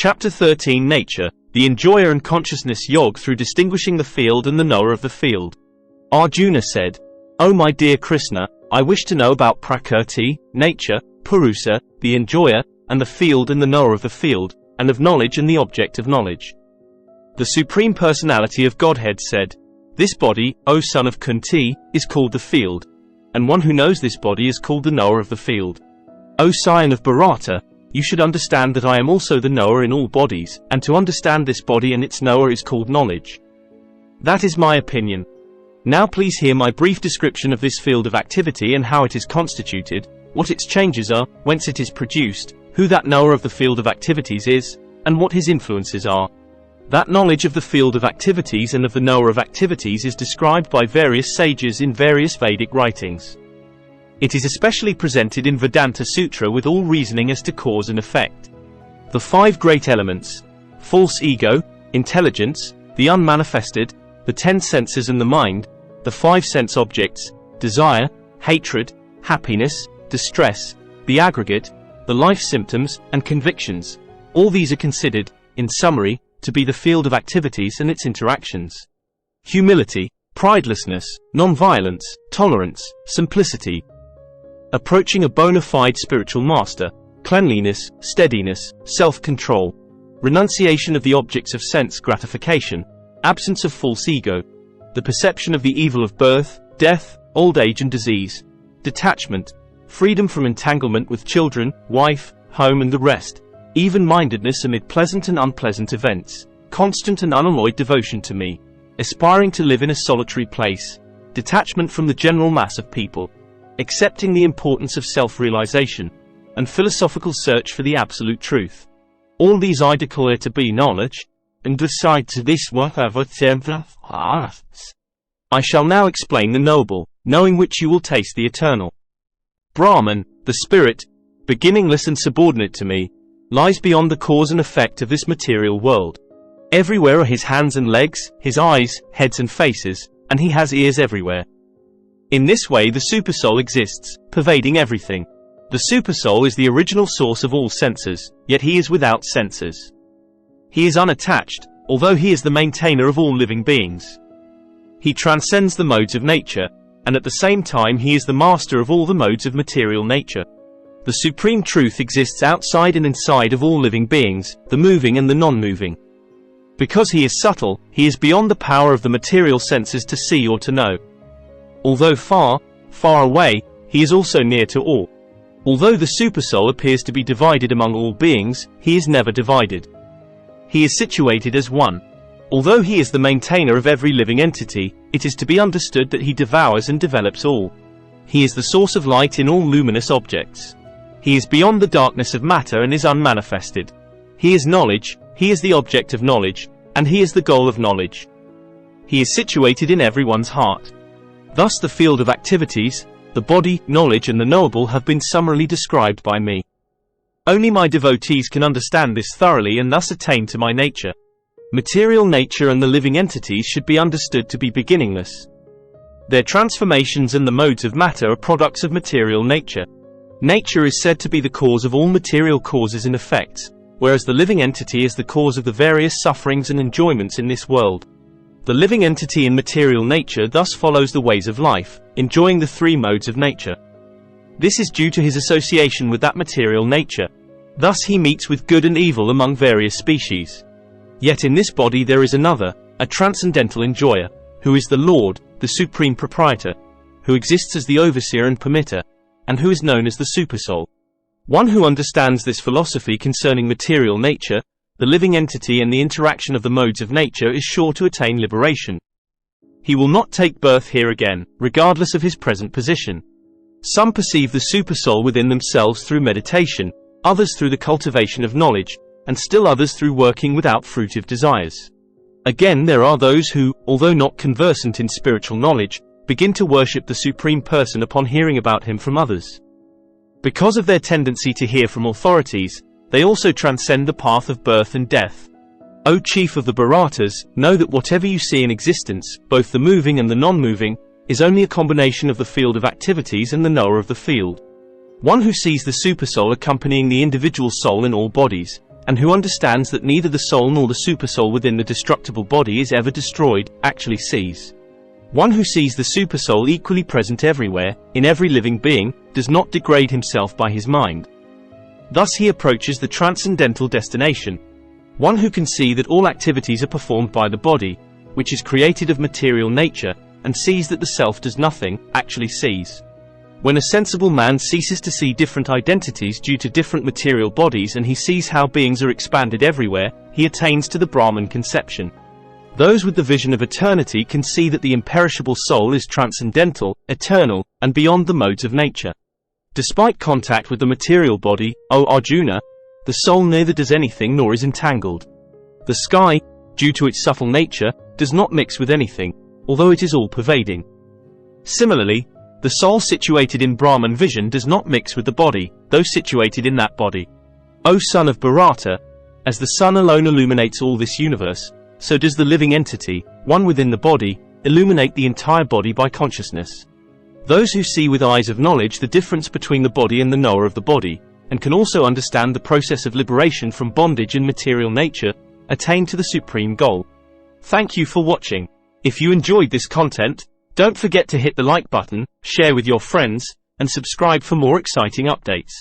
Chapter 13 Nature, the Enjoyer and Consciousness Yoga through distinguishing the field and the knower of the field. Arjuna said, "O my dear Krishna, I wish to know about Prakriti, nature, Purusha, the enjoyer, and the field and the knower of the field, and of knowledge and the object of knowledge." The Supreme Personality of Godhead said, "This body, O son of Kunti, is called the field, and one who knows this body is called the knower of the field. O scion of Bharata, you should understand that I am also the knower in all bodies, and to understand this body and its knower is called knowledge. That is my opinion. Now please hear my brief description of this field of activity and how it is constituted, what its changes are, whence it is produced, who that knower of the field of activities is, and what his influences are. That knowledge of the field of activities and of the knower of activities is described by various sages in various Vedic writings. It is especially presented in Vedanta Sutra with all reasoning as to cause and effect. The 5 great elements, false ego, intelligence, the unmanifested, the 10 senses and the mind, the 5 sense objects, desire, hatred, happiness, distress, the aggregate, the life symptoms, and convictions, all these are considered, in summary, to be the field of activities and its interactions. Humility, pridelessness, non-violence, tolerance, simplicity. Approaching a bona fide spiritual master, cleanliness, steadiness, self-control, renunciation of the objects of sense gratification, absence of false ego, the perception of the evil of birth, death, old age and disease, detachment, freedom from entanglement with children, wife, home and the rest, even-mindedness amid pleasant and unpleasant events, constant and unalloyed devotion to me, aspiring to live in a solitary place, detachment from the general mass of people, accepting the importance of self-realization, and philosophical search for the absolute truth. All these I declare to be knowledge, and decide to this whatever temper asks. I shall now explain the knowable, knowing which you will taste the eternal. Brahman, the spirit, beginningless and subordinate to me, lies beyond the cause and effect of this material world. Everywhere are his hands and legs, his eyes, heads and faces, and he has ears everywhere. In this way the Supersoul exists, pervading everything. The Supersoul is the original source of all senses, yet he is without senses. He is unattached, although he is the maintainer of all living beings. He transcends the modes of nature, and at the same time he is the master of all the modes of material nature. The Supreme Truth exists outside and inside of all living beings, the moving and the non-moving. Because he is subtle, he is beyond the power of the material senses to see or to know. Although far, far away, he is also near to all. Although the Supersoul appears to be divided among all beings, he is never divided. He is situated as one. Although he is the maintainer of every living entity, it is to be understood that he devours and develops all. He is the source of light in all luminous objects. He is beyond the darkness of matter and is unmanifested. He is knowledge, he is the object of knowledge, and he is the goal of knowledge. He is situated in everyone's heart. Thus the field of activities, the body, knowledge and the knowable have been summarily described by me. Only my devotees can understand this thoroughly and thus attain to my nature. Material nature and the living entities should be understood to be beginningless. Their transformations and the modes of matter are products of material nature. Nature is said to be the cause of all material causes and effects, whereas the living entity is the cause of the various sufferings and enjoyments in this world. The living entity in material nature thus follows the ways of life, enjoying the 3 modes of nature. This is due to his association with that material nature. Thus he meets with good and evil among various species. Yet in this body there is another, a transcendental enjoyer, who is the Lord, the Supreme Proprietor, who exists as the overseer and permitter, and who is known as the Supersoul. One who understands this philosophy concerning material nature, the living entity and the interaction of the modes of nature is sure to attain liberation. He will not take birth here again, regardless of his present position. Some perceive the Supersoul within themselves through meditation, others through the cultivation of knowledge, and still others through working without fruitive desires. Again there are those who, although not conversant in spiritual knowledge, begin to worship the Supreme Person upon hearing about him from others. Because of their tendency to hear from authorities, they also transcend the path of birth and death. O chief of the Bharatas, know that whatever you see in existence, both the moving and the non-moving, is only a combination of the field of activities and the knower of the field. One who sees the Supersoul accompanying the individual soul in all bodies, and who understands that neither the soul nor the supersoul within the destructible body is ever destroyed, actually sees. One who sees the supersoul equally present everywhere, in every living being, does not degrade himself by his mind. Thus he approaches the transcendental destination. One who can see that all activities are performed by the body, which is created of material nature, and sees that the self does nothing, actually sees. When a sensible man ceases to see different identities due to different material bodies and he sees how beings are expanded everywhere, he attains to the Brahman conception. Those with the vision of eternity can see that the imperishable soul is transcendental, eternal, and beyond the modes of nature. Despite contact with the material body, O Arjuna, the soul neither does anything nor is entangled. The sky, due to its subtle nature, does not mix with anything, although it is all-pervading. Similarly, the soul situated in Brahman vision does not mix with the body, though situated in that body. O son of Bharata, as the sun alone illuminates all this universe, so does the living entity, one within the body, illuminate the entire body by consciousness. Those who see with eyes of knowledge the difference between the body and the knower of the body, and can also understand the process of liberation from bondage and material nature, attain to the supreme goal. Thank you for watching. If you enjoyed this content, don't forget to hit the like button, share with your friends, and subscribe for more exciting updates.